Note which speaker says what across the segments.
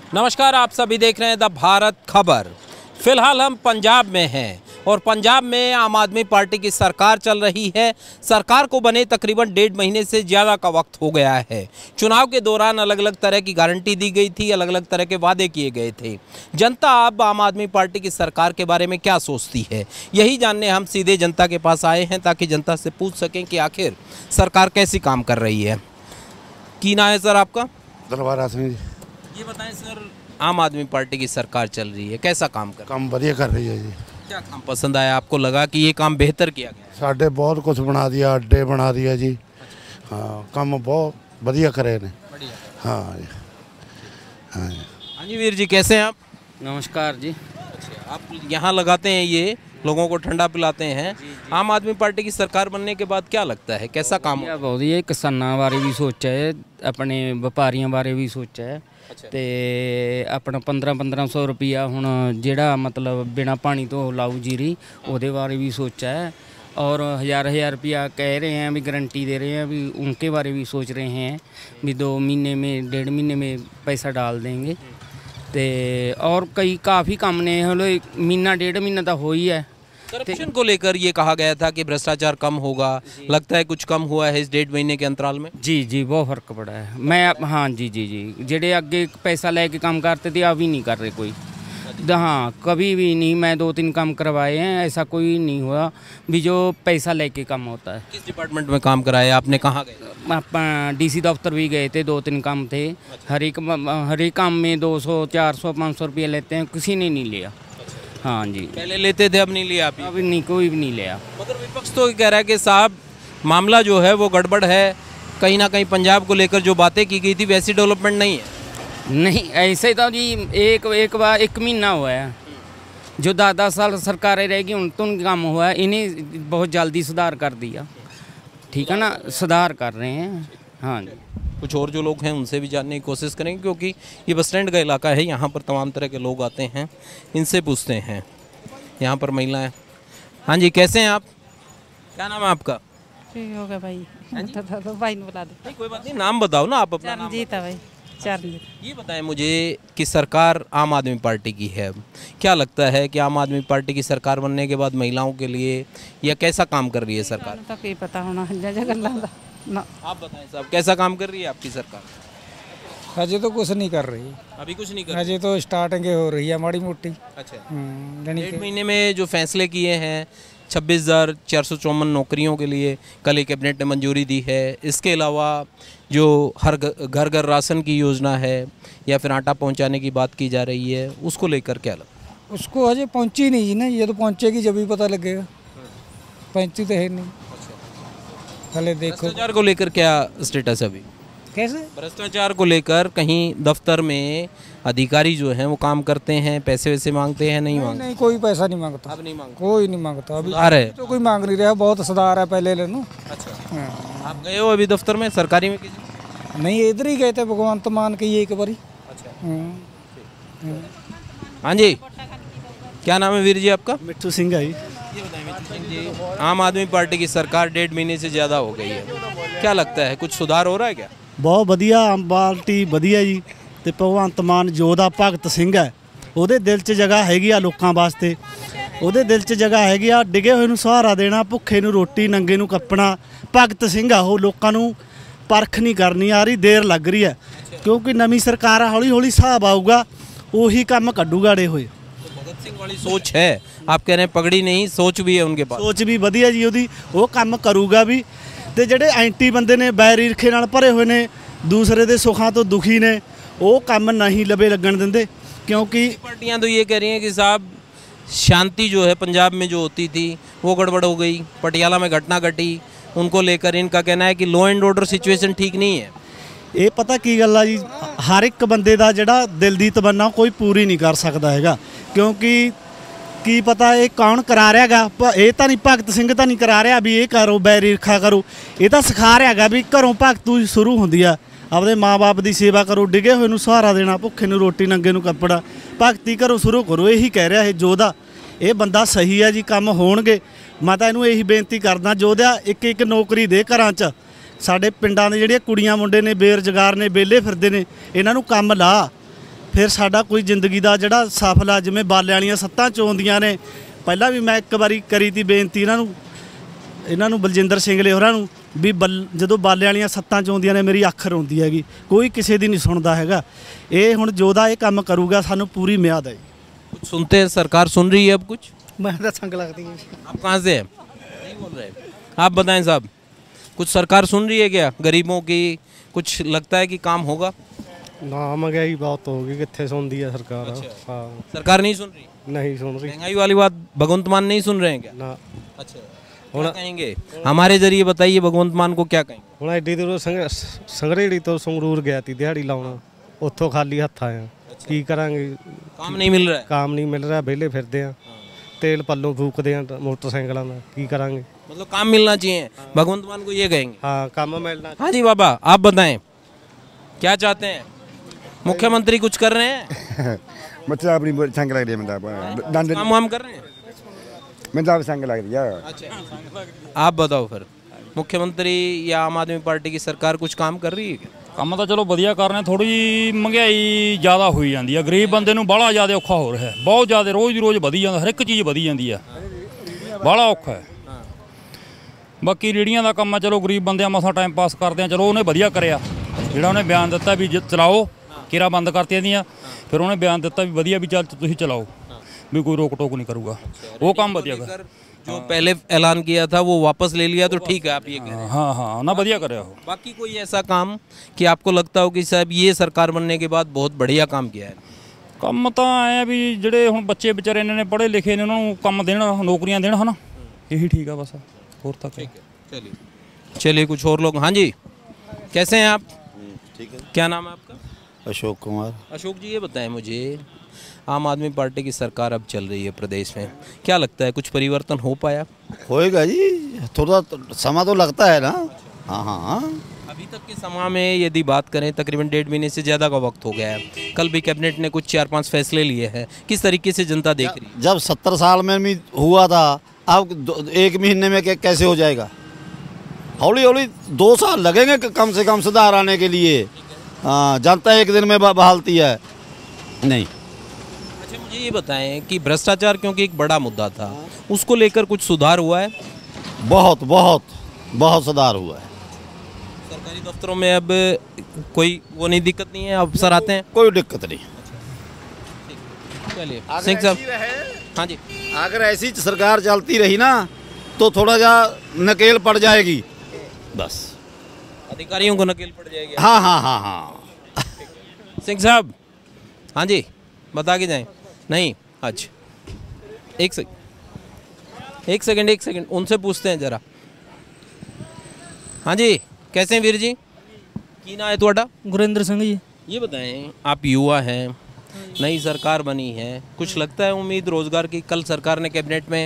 Speaker 1: नमस्कार, आप सभी देख रहे हैं द भारत खबर। फिलहाल हम पंजाब में हैं और पंजाब में आम आदमी पार्टी की सरकार चल रही है। सरकार को बने तकरीबन 1.5 महीने से ज़्यादा का वक्त हो गया है। चुनाव के दौरान अलग अलग तरह की गारंटी दी गई थी, अलग अलग तरह के वादे किए गए थे। जनता अब आम आदमी पार्टी की सरकार के बारे में क्या सोचती है, यही जानने हम सीधे जनता के पास आए हैं ताकि जनता से पूछ सकें कि आखिर सरकार कैसी काम कर रही है। की नाम है सर आपका?
Speaker 2: दरबारा सिंह जी।
Speaker 1: ये बताएं सर, आम आदमी पार्टी की सरकार चल रही है, कैसा काम कर?
Speaker 2: काम बढ़िया कर रही है जी।
Speaker 1: क्या काम पसंद आया आपको, लगा कि ये काम बेहतर किया गया है?
Speaker 2: साढ़े बहुत कुछ बना दिया, अड्डे बना दिया जी। हाँ, काम बहुत बढ़िया करे ने। हाँ जी, हाँ जी।
Speaker 1: हाँ जी वीर जी, कैसे हैं आप?
Speaker 3: नमस्कार जी।
Speaker 1: अच्छा, आप यहाँ लगाते हैं, ये लोगों को ठंडा पिलाते हैं। आम आदमी पार्टी की सरकार बनने के बाद क्या लगता है, कैसा काम हो?
Speaker 3: बहुत ही किसानों बारे भी सोचा है, अपने व्यापारियों बारे भी सोचा है। ਤੇ ਆਪਣਾ 1500 रुपया ਹੁਣ ਜਿਹੜਾ मतलब बिना पानी तो लाऊ जीरी ਉਹਦੇ बारे भी सोचा है। और हज़ार रुपया कह रहे हैं, अभी गारंटी दे रहे हैं, अभी उनके बारे भी सोच रहे हैं भी 2 महीने में 1.5 महीने में पैसा डाल देंगे। तो और कई काफ़ी काम ने हलो महीना 1.5 महीना तो हो ही है।
Speaker 1: करप्शन को लेकर ये कहा गया था कि भ्रष्टाचार कम होगा, लगता है कुछ कम हुआ है इस 1.5 महीने के अंतराल में?
Speaker 3: जी जी, बहुत फ़र्क पड़ा है। मैं हाँ जी जी जी, जेडे अगे पैसा लेके काम करते थे अभी नहीं कर रहे कोई। हाँ, कभी भी नहीं। मैं 2-3 काम करवाए हैं, ऐसा कोई नहीं हुआ भी जो पैसा लेके काम होता है।
Speaker 1: किस डिपार्टमेंट में काम कराया आपने, कहाँ गए?
Speaker 3: आप DC दफ्तर भी गए थे, 2-3 काम थे। हर एक काम में 200 400 500 रुपये लेते हैं, किसी ने नहीं लिया। हाँ जी,
Speaker 1: पहले लेते थे, अब नहीं लिया आप?
Speaker 3: अभी नहीं, कोई भी नहीं लिया।
Speaker 1: मगर विपक्ष तो कह रहा है कि साहब मामला जो है वो गड़बड़ है, कहीं ना कहीं पंजाब को लेकर जो बातें की गई थी वैसी डेवलपमेंट नहीं है।
Speaker 3: नहीं, ऐसे तो जी एक बार 1 महीना हुआ है, जो 10 साल सरकारें रहेगी उन तो काम हुआ है। इन्हें बहुत जल्दी सुधार कर दिया, ठीक है ना, सुधार कर रहे हैं। हाँ जी,
Speaker 1: कुछ और जो लोग हैं उनसे भी जानने की कोशिश करेंगे, क्योंकि ये बस स्टैंड का इलाका है, यहाँ पर तमाम तरह के लोग आते हैं, इनसे पूछते हैं। यहाँ पर महिलाएं। हाँ जी, कैसे हैं आप? क्या नाम है आपका?
Speaker 4: ठीक होगा भाई। तो भाई ने बुला दो।
Speaker 1: नहीं कोई बात नहीं, नाम बताओ ना आप अपना।
Speaker 4: चरणजीत है भाई, चरणजीत।
Speaker 1: ये बताएं मुझे कि सरकार आम आदमी पार्टी की है, क्या लगता है कि आम आदमी पार्टी की सरकार बनने के बाद महिलाओं के लिए या कैसा काम कर रही है सरकार?
Speaker 4: तो कोई पता होना ना।
Speaker 1: आप बताएं साहब, कैसा काम कर रही है आपकी सरकार?
Speaker 5: अजय तो कुछ नहीं कर रही,
Speaker 1: अभी कुछ नहीं कर
Speaker 5: अजय तो स्टार्टिंग हो रही है माड़ी मोटी।
Speaker 1: अच्छा,
Speaker 5: 1.5
Speaker 1: महीने में जो फैसले किए हैं, 26,454 नौकरियों के लिए कल ही कैबिनेट ने मंजूरी दी है। इसके अलावा जो हर घर घर राशन की योजना है या फिर आटा पहुंचाने की बात की जा रही है, उसको लेकर क्या लगता है?
Speaker 5: उसको अजय पहुंची नहीं जी ना, ये तो पहुंचेगी जब ही पता लगेगा। पहुंची तो है नहीं। पहले देखो
Speaker 1: भ्रष्टाचार को लेकर क्या स्टेटस है अभी?
Speaker 5: कैसे
Speaker 1: भ्रष्टाचार को लेकर कहीं दफ्तर में अधिकारी जो हैं वो काम करते हैं, पैसे वैसे मांगते हैं? नहीं मांगते?
Speaker 5: नहीं, कोई पैसा नहीं मांगता।
Speaker 1: अब नहीं मांगते?
Speaker 5: कोई नहीं मांगता अभी।
Speaker 1: सुधार है
Speaker 5: तो कोई मांग नहीं रहा, बहुत सुधार है पहले ले लो।
Speaker 1: अच्छा, आप गए हो अभी दफ्तर में, सरकारी में किसी?
Speaker 5: नहीं, इधर ही गए थे, भगवंत मान के ये एक बारी।
Speaker 1: हाँ जी, क्या नाम है वीर जी आपका?
Speaker 6: मिट्ठू सिंह है।
Speaker 1: ये बताइए मिट्ठू सिंह जी, आम आदमी पार्टी की सरकार 1.5 महीने से ज़्यादा हो गई है, क्या लगता है कुछ सुधार हो रहा है क्या?
Speaker 6: बहुत ਵਧੀਆ ਆਮ ਪਾਰਟੀ ਵਧੀਆ ਜੀ। ਤੇ ਭਗਵੰਤ ਮਾਨ ਜੋ ਦਾ ਭਗਤ ਸਿੰਘ ਹੈ, ਉਹਦੇ ਦਿਲ 'ਚ ਜਗ੍ਹਾ ਹੈਗੀ ਆ ਲੋਕਾਂ ਵਾਸਤੇ। ਉਹਦੇ ਦਿਲ 'ਚ ਜਗ੍ਹਾ ਹੈਗੀ ਆ ਡਿੱਗੇ ਹੋਏ ਨੂੰ ਸਹਾਰਾ ਦੇਣਾ, ਭੁੱਖੇ ਨੂੰ ਰੋਟੀ, ਨੰਗੇ ਨੂੰ ਕੱਪਣਾ। ਭਗਤ ਸਿੰਘ ਆ ਉਹ, ਲੋਕਾਂ ਨੂੰ ਪਰਖ ਨਹੀਂ ਕਰਨੀ ਆ ਰਹੀ, ਦੇਰ ਲੱਗ ਰਹੀ ਹੈ ਕਿਉਂਕਿ ਨਵੀਂ ਸਰਕਾਰ ਆ, ਹੌਲੀ ਹੌਲੀ ਹਿਸਾਬ ਆਊਗਾ, ਉਹੀ ਕੰਮ ਕੱਢੂਗਾ ਅੜੇ ਹੋਏ।
Speaker 1: भगत सिंह वाली सोच है, आप कह रहे हैं पगड़ी नहीं, सोच भी है उनके पास।
Speaker 6: ਸੋਚ ਵੀ ਵਧੀਆ ਜੀ ਉਹਦੀ, ਉਹ ਕੰਮ ਕਰੂਗਾ ਵੀ। ਤੇ ਜਿਹੜੇ ਐਂਟੀ ਬੰਦੇ ਨੇ, ਬੈਰ ਈਰਖੇ ਨਾਲ ਭਰੇ ਹੋਏ ਨੇ, ਦੂਸਰੇ ਦੇ ਸੁੱਖਾਂ ਤੋਂ ਦੁਖੀ ਨੇ, ਉਹ ਕੰਮ नहीं लबे लगन देंगे। क्योंकि
Speaker 1: पार्टियां तो ये कह रही हैं कि साहब शांति जो है पंजाब में जो होती थी वो गड़बड़ हो गई, पटियाला में घटना घटी, उनको लेकर इनका कहना है कि लॉ एंड ऑर्डर सिचुएशन ठीक नहीं है।
Speaker 6: ਇਹ ਪਤਾ ਕੀ ਗੱਲ ਆ ਜੀ, ਹਰ ਇੱਕ ਬੰਦੇ ਦਾ ਜਿਹੜਾ ਦਿਲ ਦੀ ਤਮੰਨਾ ਕੋਈ ਪੂਰੀ ਨਹੀਂ ਕਰ ਸਕਦਾ ਹੈਗਾ। ਕਿਉਂਕਿ ਕੀ ਪਤਾ ਇਹ ਕੌਣ ਕਰਾ ਰਿਹਾ ਹੈਗਾ, ਇਹ ਤਾਂ ਨਹੀਂ ਭਗਤ ਸਿੰਘ ਤਾਂ ਨਹੀਂ ਕਰਾ ਰਿਹਾ ਵੀ ਇਹ ਕਰੋ, ਬੈਰ ਈਰਖਾ ਕਰੋ। ਇਹ ਤਾਂ ਸਿਖਾ ਰਿਹਾ ਹੈਗਾ ਵੀ ਘਰੋਂ ਭਗਤ ਸ਼ੁਰੂ ਹੁੰਦੀ ਆ, ਆਪਦੇ ਮਾਂ-ਬਾਪ ਦੀ ਸੇਵਾ ਕਰੋ, ਡਿੱਗੇ ਹੋਏ ਨੂੰ ਸਹਾਰਾ ਦੇਣਾ, ਭੁੱਖੇ ਨੂੰ ਰੋਟੀ, ਨੰਗੇ ਨੂੰ ਕੱਪੜਾ, ਭਗਤੀ ਘਰੋਂ ਸ਼ੁਰੂ ਕਰੋ। ਇਹੀ ਕਹਿ ਰਿਹਾ ਇਹ ਜੋਧਾ। ਇਹ ਬੰਦਾ ਸਹੀ ਆ ਜੀ, ਕੰਮ ਹੋਣਗੇ। ਮੈਂ ਤਾਂ ਇਹਨੂੰ ਇਹੀ ਬੇਨਤੀ ਕਰਦਾ, ਜੋਧਾ ਇੱਕ ਨੌਕਰੀ ਦੇ ਘਰਾਂ 'ਚ। ਸਾਡੇ ਪਿੰਡਾਂ ਦੇ ਜਿਹੜੀਆਂ ਕੁੜੀਆਂ ਮੁੰਡੇ ਨੇ, ਬੇਰੁਜ਼ਗਾਰ ਨੇ, ਵਿਹਲੇ ਫਿਰਦੇ ਨੇ, ਇਹਨਾਂ ਨੂੰ ਕੰਮ ਲਾ। ਫਿਰ ਸਾਡਾ ਕੋਈ ਜ਼ਿੰਦਗੀ ਦਾ ਜਿਹੜਾ ਸਫਲ ਆ, ਜਿਵੇਂ ਬਾਲਿਆਂ ਵਾਲੀਆਂ ਸੱਤਾਂ ਚੋਂਦੀਆਂ ਨੇ। ਪਹਿਲਾਂ ਵੀ ਮੈਂ ਇੱਕ ਵਾਰੀ ਕਰੀ ਤੀ ਬੇਨਤੀ ਇਹਨਾਂ ਨੂੰ ਬਲਜਿੰਦਰ ਸਿੰਘਲੇ ਹੋਰਾਂ ਨੂੰ ਵੀ ਜਦੋਂ ਬਾਲਿਆਂ ਵਾਲੀਆਂ ਸੱਤਾਂ ਚੋਂਦੀਆਂ ਨੇ ਮੇਰੀ ਅੱਖ ਰੋਂਦੀ ਹੈਗੀ, ਕੋਈ ਕਿਸੇ ਦੀ ਨਹੀਂ ਸੁਣਦਾ ਹੈਗਾ। ਇਹ ਹੁਣ ਜੋਦਾ ਇਹ ਕੰਮ ਕਰੂਗਾ, ਸਾਨੂੰ ਪੂਰੀ ਮਿਆਦ ਹੈ।
Speaker 1: कुछ सुनते हैं, सरकार सुन रही है अब कुछ?
Speaker 5: मैं तो संग लगती है।
Speaker 1: आप कहाँ से हैं? नहीं बोल रहे, आप बताएं साहब, कुछ सरकार सुन रही है क्या गरीबों की? कुछ लगता है कि काम होगा?
Speaker 7: ना, महंगाई बहुत होगी, कितने सुनती है सरकार। हाँ,
Speaker 1: सरकार नहीं सुन रही?
Speaker 7: नहीं सुन रही।
Speaker 1: महंगाई वाली बात भगवंत मान नहीं सुन रहे हैं क्या?
Speaker 7: ना।
Speaker 1: अच्छा, क्या कहेंगे हमारे जरिए? बताइए भगवंत मान को क्या कहेंगे?
Speaker 7: ਹੁਣ ਐਡੀ ਦੂਰੋਂ ਸੰਗਰੇੜੀ ਤੋਂ ਸੰਗਰੂਰ ਗਿਆ ਤੀ ਦਿਹਾੜੀ ਲਾਉਣਾ, ਉੱਥੋਂ ਖਾਲੀ ਹੱਥ ਆਇਆ। ਕੀ ਕਰਾਂਗੇ?
Speaker 1: काम नहीं मिल रहा है?
Speaker 7: काम नहीं मिल रहा, ਵਿਹਲੇ ਫਿਰਦੇ ਆ, तेल पल्लों फूकते हैं मोटरसाइकिलों में। की करांगे?
Speaker 1: मतलब काम मिलना चाहिए, भगवंत मान को ये कहेंगे।
Speaker 7: हाँ, काम मिलना।
Speaker 1: हाँ जी बाबा, आप बताएं क्या चाहते हैं? मुख्यमंत्री कुछ कर रहे हैं?
Speaker 8: मतलब अपनी संग लग रही है,
Speaker 1: काम वाम कर रहे हैं?
Speaker 8: मैं संग लग रही है।
Speaker 1: अच्छा, आप बताओ फिर, मुख्यमंत्री या आम आदमी पार्टी की सरकार कुछ काम कर रही है क्या?
Speaker 9: ਕੰਮ ਤਾਂ ਚਲੋ ਵਧੀਆ ਕਰ ਰਹੇ, ਥੋੜੀ ਜਿਹੀ ਮਹਿੰਗਾਈ ਜ਼ਿਆਦਾ ਹੋਈ ਜਾਂਦੀ ਆ, ਗਰੀਬ ਬੰਦੇ ਨੂੰ ਬਾਹਲਾ ਜ਼ਿਆਦਾ ਔਖਾ ਹੋ ਰਿਹਾ, ਬਹੁਤ ਜ਼ਿਆਦਾ ਰੋਜ਼ ਦੀ ਰੋਜ਼ ਵਧੀ ਜਾਂਦਾ, ਹਰ ਇੱਕ ਚੀਜ਼ ਵਧੀ ਜਾਂਦੀ ਆ, ਬਾਹਲਾ ਔਖਾ ਹੈ। ਬਾਕੀ ਰੇੜੀਆਂ ਦਾ ਕੰਮ ਆ, ਚਲੋ ਗਰੀਬ ਬੰਦੇ ਆ ਮਸਾਂ ਟਾਈਮ ਪਾਸ ਕਰਦੇ ਆ, ਚਲੋ ਉਹਨੇ ਵਧੀਆ ਕਰਿਆ, ਜਿਹੜਾ ਉਹਨੇ ਬਿਆਨ ਦਿੱਤਾ ਵੀ ਚਲਾਓ, ਕਿਰਾ ਬੰਦ ਕਰਤੀਆਂ ਦੀਆਂ, ਫਿਰ ਉਹਨੇ ਬਿਆਨ ਦਿੱਤਾ ਵੀ ਵਧੀਆ ਵੀ ਚੱਲ ਤੁਸੀਂ ਚਲਾਓ, ਵੀ ਕੋਈ ਰੋਕ टोक नहीं करूँगा, वो काम बढ़िया कर।
Speaker 1: जो पहले ऐलान किया था वो वापस ले लिया तो ठीक है, आप ये कह रहे हैं?
Speaker 9: हाँ हाँ, ना बढ़िया करे हो।
Speaker 1: बाकी कोई ऐसा काम कि आपको लगता हो कि साहब ये सरकार बनने के बाद बहुत बढ़िया काम किया है?
Speaker 9: ਕੰਮ ਤਾਂ ਐ ਵੀ ਜਿਹੜੇ ਹੁਣ ਬੱਚੇ ਵਿਚਾਰੇ ਇਹਨਾਂ ਨੇ ਪੜ੍ਹੇ ਲਿਖੇ ਨੇ, ਉਹਨਾਂ ਨੂੰ ਕੰਮ ਦੇਣ, ਨੌਕਰੀਆਂ ਦੇਣ, ਹੈ ਨਾ, ਇਹੀ ਠੀਕ ਆ बस, और तक।
Speaker 1: चलिए कुछ और लोग। हाँ जी, कैसे हैं आप?
Speaker 2: ठीक है।
Speaker 1: क्या नाम है आपका?
Speaker 2: अशोक कुमार।
Speaker 1: अशोक जी, ये बताएं मुझे, आम आदमी पार्टी की सरकार अब चल रही है प्रदेश में, क्या लगता है कुछ परिवर्तन हो पाया?
Speaker 2: होएगा जी, थोड़ा समय तो लगता है ना। हाँ हाँ,
Speaker 1: अभी तक के समय में यदि बात करें, तकरीबन 1.5 महीने से ज़्यादा का वक्त हो गया है, कल भी कैबिनेट ने कुछ 4-5 फैसले लिए हैं, किस तरीके से जनता देख रही है?
Speaker 2: जब 70 साल में भी हुआ था, अब 1 महीने में कैसे हो जाएगा? हौली हौली 2 साल लगेंगे कम से कम सुधार आने के लिए। हाँ, जनता एक दिन में बहालती है नहीं।
Speaker 1: अच्छा, मुझे ये बताएं कि भ्रष्टाचार क्योंकि एक बड़ा मुद्दा था, उसको लेकर कुछ सुधार हुआ है?
Speaker 2: बहुत बहुत बहुत सुधार हुआ है।
Speaker 1: सरकारी दफ्तरों में अब कोई वो नहीं, दिक्कत नहीं है, अफसर आते हैं?
Speaker 2: कोई दिक्कत नहीं।
Speaker 1: चलिए सिंह साहब। हाँ जी,
Speaker 2: अगर ऐसी सरकार चलती रही ना तो थोड़ा जा नकेल पड़ जाएगी, बस
Speaker 1: अधिकारियों को नकेल पड़ जाएगी।
Speaker 2: हाँ हाँ हाँ हाँ।
Speaker 1: सिंह साहब, हाँ जी, बता के जाएं। नहीं, अच्छा एक सेकंड उनसे पूछते हैं ज़रा। हाँ जी, कैसे हैं वीर जी? की ना है थोड़ा?
Speaker 5: गुरिंदर सिंह जी।
Speaker 1: ये बताएं, आप युवा हैं, नई सरकार बनी है, कुछ लगता है उम्मीद रोज़गार की? कल सरकार ने कैबिनेट में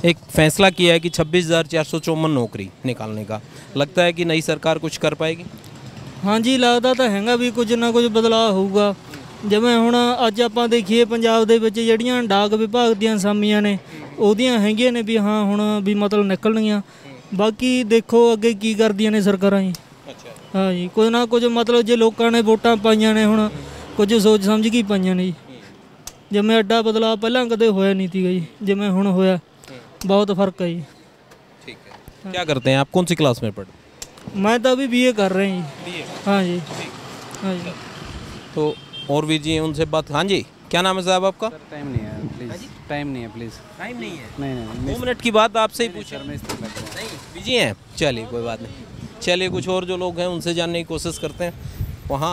Speaker 1: एक फैसला किया है कि 26,454 नौकरी निकालने का, लगता है कि नई सरकार कुछ कर पाएगी?
Speaker 5: हाँ जी, लगता तो हैगा भी कुछ ना कुछ बदलाव होगा। ਜਿਵੇਂ ਹੁਣ ਅੱਜ ਆਪਾਂ ਦੇਖੀਏ ਪੰਜਾਬ ਦੇ ਵਿੱਚ ਜਿਹੜੀਆਂ ਡਾਕ ਵਿਭਾਗ ਦੀਆਂ ਅਸਾਮੀਆਂ ਨੇ ਉਹਦੀਆਂ ਹੈਗੀਆਂ ਨੇ ਵੀ ਹਾਂ ਹੁਣ ਵੀ ਮਤਲਬ ਨਿਕਲਣਗੀਆਂ, ਬਾਕੀ ਦੇਖੋ ਅੱਗੇ ਕੀ ਕਰਦੀਆਂ ਨੇ ਸਰਕਾਰਾਂ ਜੀ। ਹਾਂ ਜੀ, ਕੁਝ ਨਾ ਕੁਝ ਮਤਲਬ ਜੇ ਲੋਕਾਂ ਨੇ ਵੋਟਾਂ ਪਾਈਆਂ ਨੇ ਹੁਣ ਕੁਝ ਸੋਚ ਸਮਝ ਕੇ ਪਾਈਆਂ ਨੇ ਜੀ, ਜਿਵੇਂ ਐਡਾ ਬਦਲਾਅ ਪਹਿਲਾਂ ਕਦੇ ਹੋਇਆ ਨਹੀਂ ਸੀਗਾ ਜੀ, ਜਿਵੇਂ ਹੁਣ ਹੋਇਆ बहुत फर्क है जी।
Speaker 1: ठीक है, क्या करते हैं आप, कौन सी क्लास में पढ़ते?
Speaker 5: मैं तो अभी BA कर रहे हैं जी। हाँ जी, हाँ जी।
Speaker 1: तो और भी जी उनसे बात। हाँ जी, क्या नाम है साहब आपका?
Speaker 3: टाइम नहीं है प्लीज़, टाइम नहीं है प्लीज़।
Speaker 1: टाइम नहीं है?
Speaker 3: नहीं
Speaker 1: 2 मिनट की बात आपसे ही पूछे। नहीं बिजी हैं? चलिए कोई बात नहीं। चलिए कुछ और जो लोग हैं उनसे जानने की कोशिश करते हैं, वहाँ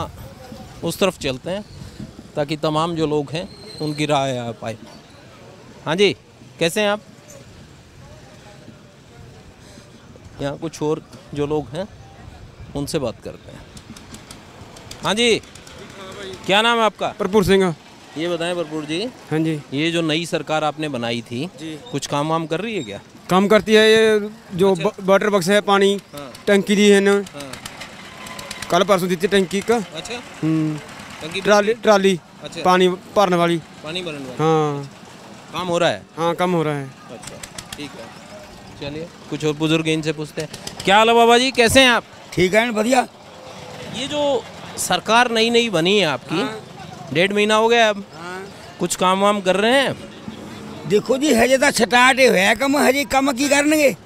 Speaker 1: उस तरफ चलते हैं ताकि तमाम जो लोग हैं उनकी राय आ पाए। हाँ जी, कैसे हैं आप? यहाँ कुछ और जो लोग हैं उनसे बात करते हैं। हाँ जी, क्या नाम है आपका?
Speaker 10: भरपूर सिंह।
Speaker 1: ये बताएं भरपूर जी,
Speaker 10: हाँ जी,
Speaker 1: ये जो नई सरकार आपने बनाई थी जी, कुछ काम वाम कर रही है क्या?
Speaker 10: काम करती है, ये जो वाटर बक्स है पानी,
Speaker 1: हाँ।
Speaker 10: टंकी दी है ना,
Speaker 1: हाँ।
Speaker 10: कल परसों दी थी टंकी का।
Speaker 1: अच्छा,
Speaker 10: ट्राली
Speaker 1: अच्छा।
Speaker 10: पानी भरने वाली,
Speaker 1: पानी भरने वाली।
Speaker 10: हाँ,
Speaker 1: काम हो रहा है?
Speaker 10: हाँ काम हो रहा है।
Speaker 1: अच्छा ठीक है, चलिए कुछ और बुजुर्ग इनसे पूछते हैं। क्या हाल है बाबा जी, कैसे हैं आप?
Speaker 11: ठीक है, बढ़िया।
Speaker 1: ये जो सरकार नई नई बनी है आपकी, 1.5 महीना हो गया अब। कुछ काम वाम कर रहे हैं?
Speaker 11: देखो जी हजे तो स्टार्ट ही होया कम, हजे कम की करनगे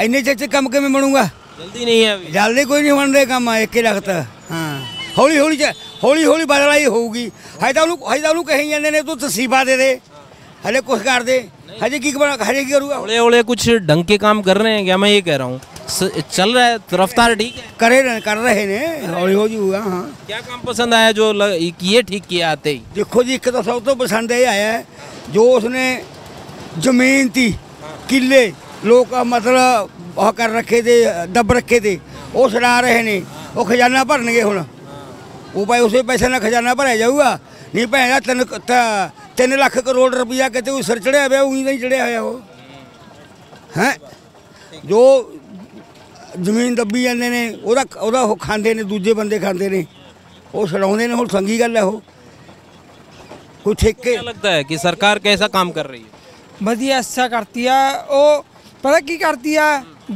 Speaker 11: इन्ने चेचे कम के मैं बनूंगा।
Speaker 1: जल्दी नहीं है अभी?
Speaker 11: जल्दी कोई नहीं बन रहे कम, एक ही लगता। हाँ हौली हौली बदलाई होगी। हजे कहीं जाने ने तो तसीबा दे दे, हले कुछ कर दे, हजे की करूँगा।
Speaker 1: ओले कुछ ढंग के काम कर रहे हैं क्या? मैं ये कह रहा हूँ चल रहा है, रफ्तार ठीक है?
Speaker 11: कर रहे ने, हौली हौली हुआ। हाँ
Speaker 1: क्या काम पसंद आया जो ये ठीक किया आते ही?
Speaker 11: देखो जी, एक तो सब तो पसंद ये आया है जो उसने जमीन थी, किले लोग मतलब वह कर रखे थे, दब रखे थे, वो छड़ा रहे ने, वो खजाना भरनगे हुण। वो भाई उसे पैसे ना खजाना भरया जाऊगा, नहीं भैया 3 लाख करोड़ रुपया कहते सिर चढ़िया हुआ, उही नहीं चढ़िया हुआ वो हैं। जो ਜ਼ਮੀਨ ਦੱਬੀ ਜਾਂਦੇ ਨੇ ਉਹਦਾ ਉਹ ਖਾਂਦੇ ਨੇ, ਦੂਜੇ ਬੰਦੇ ਖਾਂਦੇ ਨੇ, ਉਹ ਛਡਾਉਂਦੇ ਨੇ। ਹੁਣ ਸੰਗੀ ਗੱਲ ਹੈ ਉਹ ਕੋਈ ਠੇਕੇ।
Speaker 1: क्या लगता है कि सरकार कैसा काम कर रही है?
Speaker 12: ਵਧੀਆ ਅੱਛਾ ਕਰਤੀ ਆ। ਉਹ ਪਤਾ ਕੀ ਕਰਦੀ ਆ,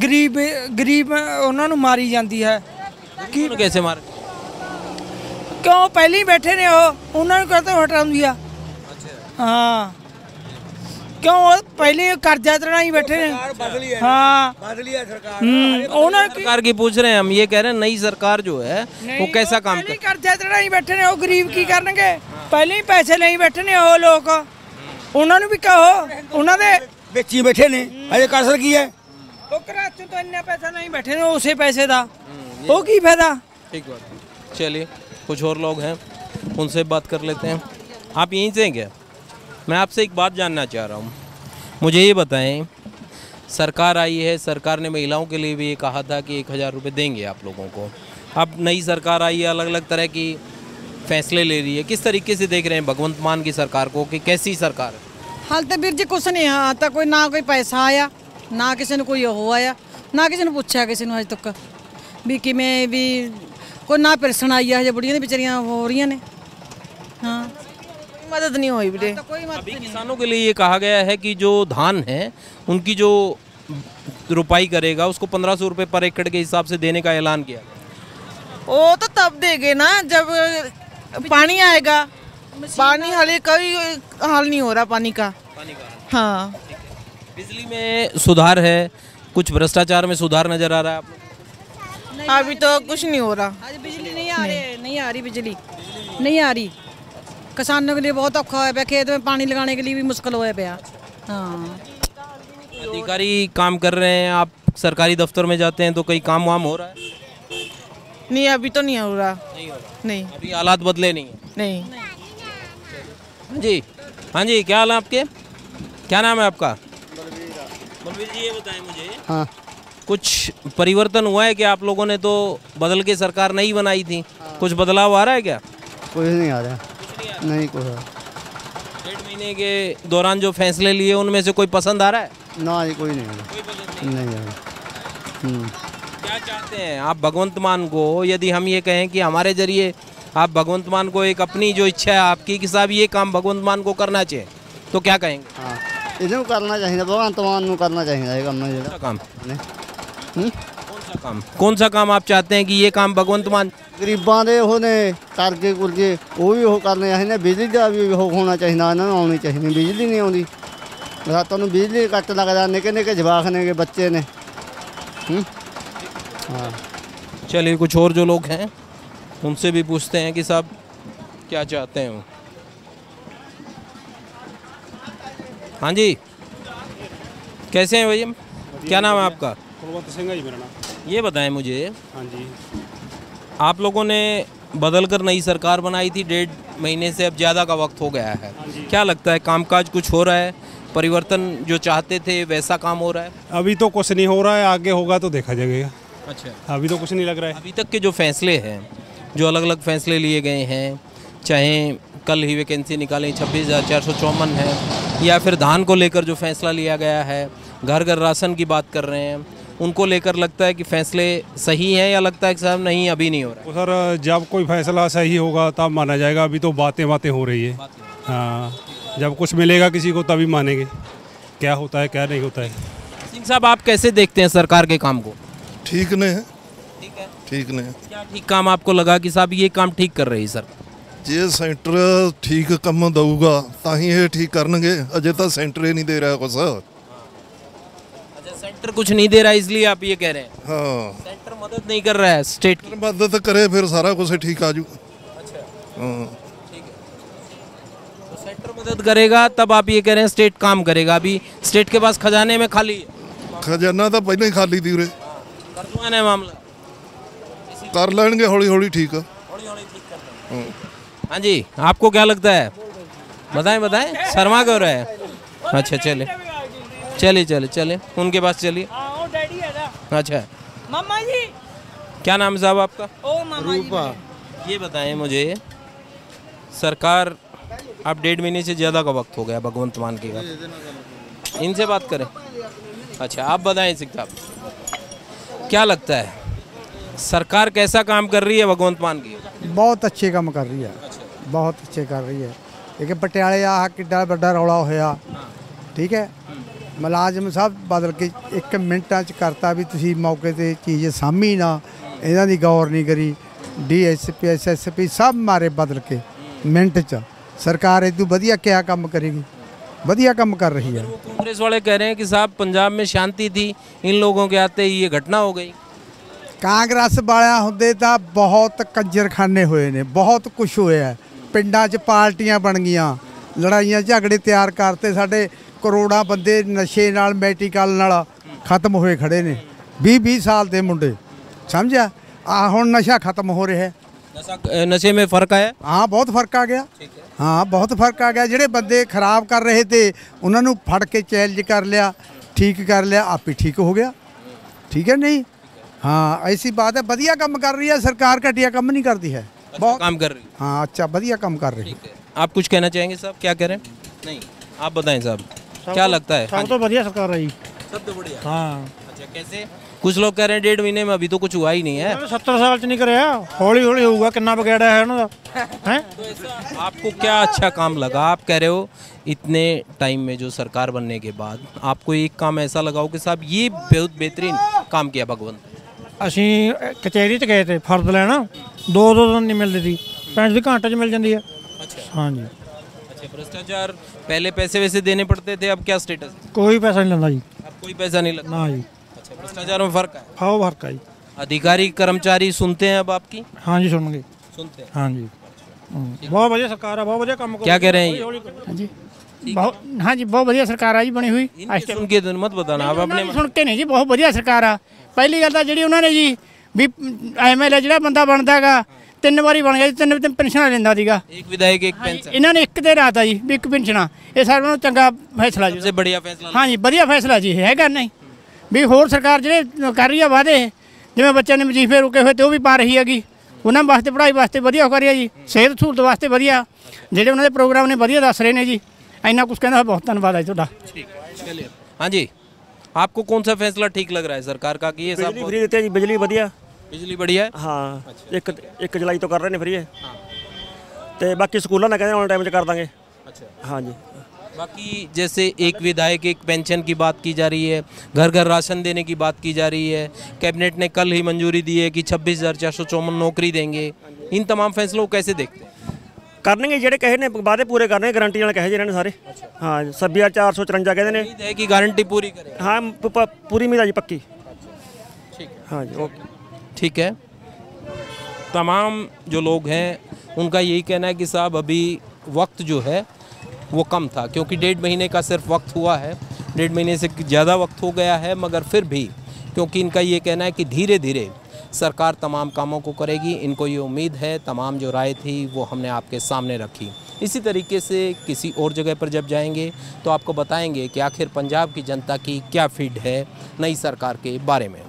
Speaker 12: ਗਰੀਬ ਉਹਨਾਂ ਨੂੰ ਮਾਰੀ ਜਾਂਦੀ ਹੈ।
Speaker 1: ਕੀ कैसे मार?
Speaker 12: ਕਿਉਂ ਪਹਿਲਾਂ ਹੀ ਬੈਠੇ ਨੇ ਉਹ, ਉਹਨਾਂ ਨੂੰ ਕਹਤੇ ਹਟਾਉਂਦੀ ਆ। ਹਾਂ क्यों पहले कर्जा चढ़ा ही बैठे हैं। हाँ
Speaker 1: सरकार की पूछ रहे हैं हम, ये कह रहे हैं नई सरकार जो है वो कैसा काम कर।
Speaker 12: कर्जा चढ़ा ही बैठे ने, वो गरीब की करनगे, पहले ही पैसे नहीं बैठे ने वो लोग। उन्होंने भी कहो, उन्होंने
Speaker 11: बेची बैठे ने, अरे कसर की है
Speaker 12: वो कराचू तो इन्ना पैसा नहीं बैठे ने, उसे पैसे दा वो की फायदा।
Speaker 1: ठीक बात। चलिए कुछ और लोग हैं, उनसे बात कर लेते हैं। आप यहीं से हैं क्या? मैं आपसे एक बात जानना चाह रहा हूँ, मुझे ये बताएं, सरकार आई है, सरकार ने महिलाओं के लिए भी ये कहा था कि 1000 रुपये देंगे आप लोगों को। अब नई सरकार आई है, अलग अलग तरह की फैसले ले रही है, किस तरीके से देख रहे हैं भगवंत मान की सरकार को, कि कैसी सरकार है?
Speaker 13: हाल तो वीर जी कुछ नहीं आता, कोई ना कोई पैसा आया, ना किसी ने कोई हो आया, ना किसी ने पूछा किसी ने अज तक भी कि मैं भी कोई ना पेंशन आई है, बुढ़िया बेचारियां हो रही ने। हाँ मदद नहीं हुई बेटे।
Speaker 1: अभी किसानों के लिए ये कहा गया है कि जो धान है उनकी जो रुपाई करेगा उसको 1500 रुपये पर एकड़ के हिसाब से देने का ऐलान किया।
Speaker 14: वो तो तब देंगे ना जब पानी आएगा। पानी हाले कभी हाल नहीं हो रहा पानी का। हाँ
Speaker 1: बिजली में सुधार है, कुछ भ्रष्टाचार में सुधार नजर आ रहा है आपको?
Speaker 14: अभी तो कुछ नहीं हो रहा।
Speaker 13: बिजली नहीं आ रही, नहीं आ रही बिजली, नहीं आ रही। किसानों के लिए बहुत औखा है, खेत में पानी लगाने के लिए भी मुश्किल हुआ पे। हाँ
Speaker 1: अधिकारी काम कर रहे हैं, आप सरकारी दफ्तर में जाते हैं तो कई काम वाम हो रहा है?
Speaker 14: नहीं अभी तो नहीं हो रहा।
Speaker 1: नहीं हो रहा।
Speaker 14: नहीं
Speaker 1: अभी हालात बदले नहीं है?
Speaker 14: नहीं।
Speaker 1: हाँ जी क्या हाल है आपके? क्या नाम है आपका? बलवीर जी, ये बताएं मुझे। हाँ कुछ परिवर्तन हुआ है कि आप लोगों ने तो बदल के सरकार नहीं बनाई थी, कुछ बदलाव आ रहा है क्या?
Speaker 15: कुछ नहीं आ रहा। नहीं कुछ।
Speaker 1: 1.5 महीने के दौरान जो फैसले लिए उनमें से कोई पसंद आ रहा है?
Speaker 15: ना जी कोई नहीं आ रहा। नहीं आ रहा।
Speaker 1: क्या चाहते हैं आप भगवंत मान को, यदि हम ये कहें कि हमारे जरिए आप भगवंत मान को एक अपनी जो इच्छा है आपकी कि साहब ये काम भगवंत मान को करना चाहिए, तो क्या कहेंगे?
Speaker 15: हाँ इधर करना चाहिए, भगवंत मान करना चाहिए
Speaker 1: काम। कौन सा काम आप चाहते हैं कि ये काम भगवंत मान?
Speaker 15: गरीबों के होने करके कुरके वो भी वो करने चाहिए, बिजली का भी वो होना चाहिए, इन्होंने आनी चाहिए। बिजली नहीं आती, रातों में बिजली कट लगता, निके निके जवाक ने के बच्चे ने। हाँ
Speaker 1: चलिए कुछ और जो लोग हैं उनसे भी पूछते हैं कि साहब क्या चाहते हैं वो। हाँ जी कैसे हैं भैया, क्या नाम है आपका?
Speaker 16: कुलवंत सिंह है जी मेरा नाम।
Speaker 1: ये बताएं मुझे,
Speaker 16: हाँ जी
Speaker 1: आप लोगों ने बदल कर नई सरकार बनाई थी, 1.5 महीने से अब ज़्यादा का वक्त हो गया है, क्या लगता है कामकाज कुछ हो रहा है? परिवर्तन जो चाहते थे वैसा काम हो रहा है?
Speaker 16: अभी तो कुछ नहीं हो रहा है, आगे होगा तो देखा जाएगा।
Speaker 1: अच्छा
Speaker 16: अभी तो कुछ नहीं लग रहा है।
Speaker 1: अभी तक के जो फैसले हैं, जो अलग अलग फैसले लिए गए हैं, चाहे कल ही वैकेंसी निकालें 26,454 है, या फिर धान को लेकर जो फैसला लिया गया है, घर घर राशन की बात कर रहे हैं, उनको लेकर लगता है कि फैसले सही हैं या लगता है कि साहब नहीं अभी नहीं हो रहा है?
Speaker 16: तो सर जब कोई फैसला सही होगा तब माना जाएगा, अभी तो बातें हो रही है। हाँ जब कुछ मिलेगा किसी को तभी मानेंगे क्या होता है क्या नहीं होता है।
Speaker 1: सिंह साहब आप कैसे देखते हैं सरकार के काम को?
Speaker 17: ठीक नहीं है। ठीक नहीं।
Speaker 1: क्या ठीक काम आपको लगा कि साहब ये काम ठीक कर रही है सर?
Speaker 17: ਜੇ ਸੈਂਟਰ ਠੀਕ ਕੰਮ ਦਊਗਾ ਤਾਂ ਹੀ ਇਹ ਠੀਕ ਕਰਨਗੇ। ਅਜੇ ਤਾਂ ਸੈਂਟਰ ਹੀ ਨਹੀਂ ਦੇ ਰਿਹਾ ਕੁਛ।
Speaker 1: अच्छा सेंटर कुछ नहीं दे रहा है इसलिए आप ये कह रहे हैं?
Speaker 17: हाँ,
Speaker 1: सेंटर मदद नहीं कर रहा है, स्टेट की
Speaker 17: मदद करे फिर सारा कुछ ठीक आ जू।
Speaker 1: अच्छा
Speaker 17: हाँ,
Speaker 1: ठीक है, तो सेंटर मदद करेगा तब आप ये कह रहे हैं स्टेट काम करेगा। अभी स्टेट के पास खजाने में खाली है,
Speaker 17: खजाना तो पहले ही खाली थी उरे।
Speaker 1: कर दूंगा ना मामला,
Speaker 17: कर लेंगे हौली हौली ठीक।
Speaker 1: हाँ जी, आपको क्या लगता है? बताएं बताएं, शर्मा क्यों रहे हैं? अच्छा चले चलिए चले चले उनके पास चलिए। अच्छा
Speaker 12: मामा जी,
Speaker 1: क्या नाम है साहब आपका?
Speaker 12: ओ मामा
Speaker 1: रूपा। ये बताएं मुझे, सरकार अब 1.5 महीने से ज़्यादा का वक्त हो गया भगवंत मान के का, इनसे बात करें। अच्छा आप बताएं सिख साहब, क्या लगता है सरकार कैसा काम कर रही है भगवंत मान की?
Speaker 18: बहुत अच्छे काम कर रही है, बहुत अच्छे कर रही है। एक पटियाले आ किड्डा बड़ा रौला होया, ठीक है, मुलाजम सब बदल के 1 मिनटां च करता भी तुसी मौके ते चीज़ सामी ना, इन्हां दी गौर नहीं करी। DSP SSP सब मारे बदल के मिनट च। सरकार इदू वधिया क्या काम करेगी? वधिया काम कर रही है।
Speaker 1: कांग्रेस वाले कह रहे हैं कि साहब पंजाब में शांति थी, इन लोगों के आते ही ये घटना हो गई।
Speaker 18: ਕਾਂਗਰਸ ਵਾਲਿਆਂ ਹੁੰਦੇ ਤਾਂ ਬਹੁਤ ਕੰਜਰਖਾਨੇ ਹੋਏ ਨੇ, ਬਹੁਤ ਕੁਝ ਹੋਇਆ। ਪਿੰਡਾਂ 'ਚ ਪਾਰਟੀਆਂ ਬਣ ਗਈਆਂ, ਲੜਾਈਆਂ ਝਗੜੇ ਤਿਆਰ ਕਰਤੇ। ਸਾਡੇ ਕਰੋੜਾਂ ਬੰਦੇ ਨਸ਼ੇ ਨਾਲ ਮੈਡੀਕਲ ਨਾਲ ਖਤਮ ਹੋਏ ਖੜੇ ਨੇ। 20-20 ਸਾਲ ਦੇ ਮੁੰਡੇ, ਸਮਝਿਆ? ਆ ਹੁਣ ਨਸ਼ਾ ਖਤਮ ਹੋ ਰਿਹਾ।
Speaker 1: नशे में फ़र्क आया?
Speaker 18: हाँ बहुत फ़र्क आ गया। हाँ बहुत फ़र्क आ गया। ਜਿਹੜੇ ਬੰਦੇ ਖਰਾਬ कर रहे थे ਉਹਨਾਂ ਨੂੰ ਫੜ ਕੇ ਚੈलेंज कर लिया, ठीक कर लिया, आप ही ठीक हो गया। ठीक है नहीं? हाँ ऐसी बात है। बढ़िया काम कर रही है सरकार, घटिया काम नहीं करती है।
Speaker 1: बहुत काम कर रही है।
Speaker 18: हाँ अच्छा बढ़िया काम कर रही है।
Speaker 1: आप कुछ कहना चाहेंगे साहब? क्या कह रहे हैं? नहीं आप बताएं साहब, क्या लगता है?
Speaker 19: सब तो बढ़िया सरकार है जी।
Speaker 1: सब तो बढ़िया।
Speaker 19: हाँ
Speaker 1: अच्छा कैसे? कुछ लोग कह रहे हैं 1.5 महीने में अभी तो कुछ हुआ ही नहीं है।
Speaker 19: 70 साल च नहीं कराया, हौली हौली होगा। कितना बगैड़ा है उन्होंने हैं?
Speaker 1: आपको क्या अच्छा काम लगा? आप कह रहे हो इतने टाइम में जो सरकार बनने के बाद आपको एक काम ऐसा लगा हो कि साहब ये बहुत बेहतरीन काम किया भगवंत?
Speaker 19: ਅਸੀਂ ਕਚਹਿਰੀ 'ਚ ਗਏ ਤੇ ਫਰਦ ਲੈਣਾ, 2 ਦਿਨ ਨਹੀਂ ਮਿਲਦੀ ਸੀ, 5 ਘੰਟੇ 'ਚ ਮਿਲ ਜਾਂਦੀ ਹੈ। हाँ जी।
Speaker 1: अच्छा भ्रष्टाचार, पहले पैसे वैसे देने पड़ते थे, अब क्या स्टेटस है?
Speaker 19: कोई पैसा नहीं लगता जी।
Speaker 1: अब कोई पैसा नहीं लगता?
Speaker 19: ना जी।
Speaker 1: अच्छा भ्रष्टाचार में फ़र्क है?
Speaker 19: हाँ फर्क है जी।
Speaker 1: अधिकारी कर्मचारी सुनते हैं अब आपकी?
Speaker 19: हाँ जी सुनेंगे।
Speaker 1: सुनते हैं।
Speaker 19: हाँ जी। बहुत बढ़िया सरकार है, बहुत बढ़िया काम।
Speaker 1: क्या कह रहे हैं?
Speaker 19: हाँ जी बहुत, हाँ जी बहुत बढ़िया सरकार है जी बनी हुई।
Speaker 1: सुन के मत बताना आप अपने
Speaker 19: सुन के नहीं जी, बहुत बढ़िया सरकार आ। पहली गल तो जी उन्होंने जी भी MLA जो बंदा बनता है 3 बारी बन गया, 3 पेंशन लेंदा सीगा।
Speaker 1: एक विधायक एक पेंशन।
Speaker 19: इन्होंने एक दे रहा था जी भी 1 पेंशन। ये सारे नालों चंगा फैसला जी,
Speaker 1: सबसे बढ़िया फैसला।
Speaker 19: हाँ जी बढ़िया फैसला जी है कि नहीं? भी होर सरकार जो कर रही है वादे, जिवें बच्चों ने वजीफे रुके हुए तो भी पा रही हैगी, उन्होंने वास्ते पढ़ाई वास्ते वधिया कर रही है जी, सेहत सहूलत वास्ते वधिया, ਜਿਹੜੇ ਉਹਨਾਂ ਦੇ प्रोग्राम ने वधिया दस रहे हैं जी। इन्ना कुछ कहना बहुत धन्यवाद है ਤੁਹਾਡਾ।
Speaker 1: चलिए हाँ जी, आपको कौन सा फैसला ठीक लग रहा है सरकार का? कि ये सब
Speaker 20: बिजली फ्री देते हैं जी, बिजली बढ़िया,
Speaker 1: बिजली बढ़िया है।
Speaker 20: हाँ अच्छा। एक जुलाई तो कर रहे हैं फ्री है। तो बाकी स्कूलों ने कहते हैं ऑन टाइम कर देंगे।
Speaker 1: अच्छा
Speaker 20: हाँ जी।
Speaker 1: बाकी जैसे एक विधायक एक पेंशन की बात की जा रही है, घर घर राशन देने की बात की जा रही है, कैबिनेट ने कल ही मंजूरी दी है कि 26,454 नौकरी देंगे। इन तमाम फैसलों को कैसे देखते हैं?
Speaker 20: करने ਜਿਹੜੇ ਕਹੇ ਨੇ ਵਾਅਦੇ ਪੂਰੇ ਕਰਨੇ, ਗਾਰੰਟੀ ਨਾਲ ਕਹੇ ਜਿਹਨਾਂ ਨੇ ਸਾਰੇ। हाँ 26,454 कहते हैं।
Speaker 1: है कि गारंटी पूरी करें?
Speaker 20: हाँ पूरी उम्मीद है जी, पक्की।
Speaker 1: ठीक है।
Speaker 20: हाँ जी ओके
Speaker 1: ठीक है। तमाम जो लोग हैं उनका यही कहना है कि साहब अभी वक्त जो है वो कम था, क्योंकि 1.5 महीने का सिर्फ वक्त हुआ है, 1.5 महीने से ज़्यादा वक्त हो गया है, मगर फिर भी क्योंकि इनका ये कहना है कि धीरे धीरे सरकार तमाम कामों को करेगी, इनको ये उम्मीद है। तमाम जो राय थी वो हमने आपके सामने रखी। इसी तरीके से किसी और जगह पर जब जाएंगे तो आपको बताएंगे कि आखिर पंजाब की जनता की क्या फीड है नई सरकार के बारे में।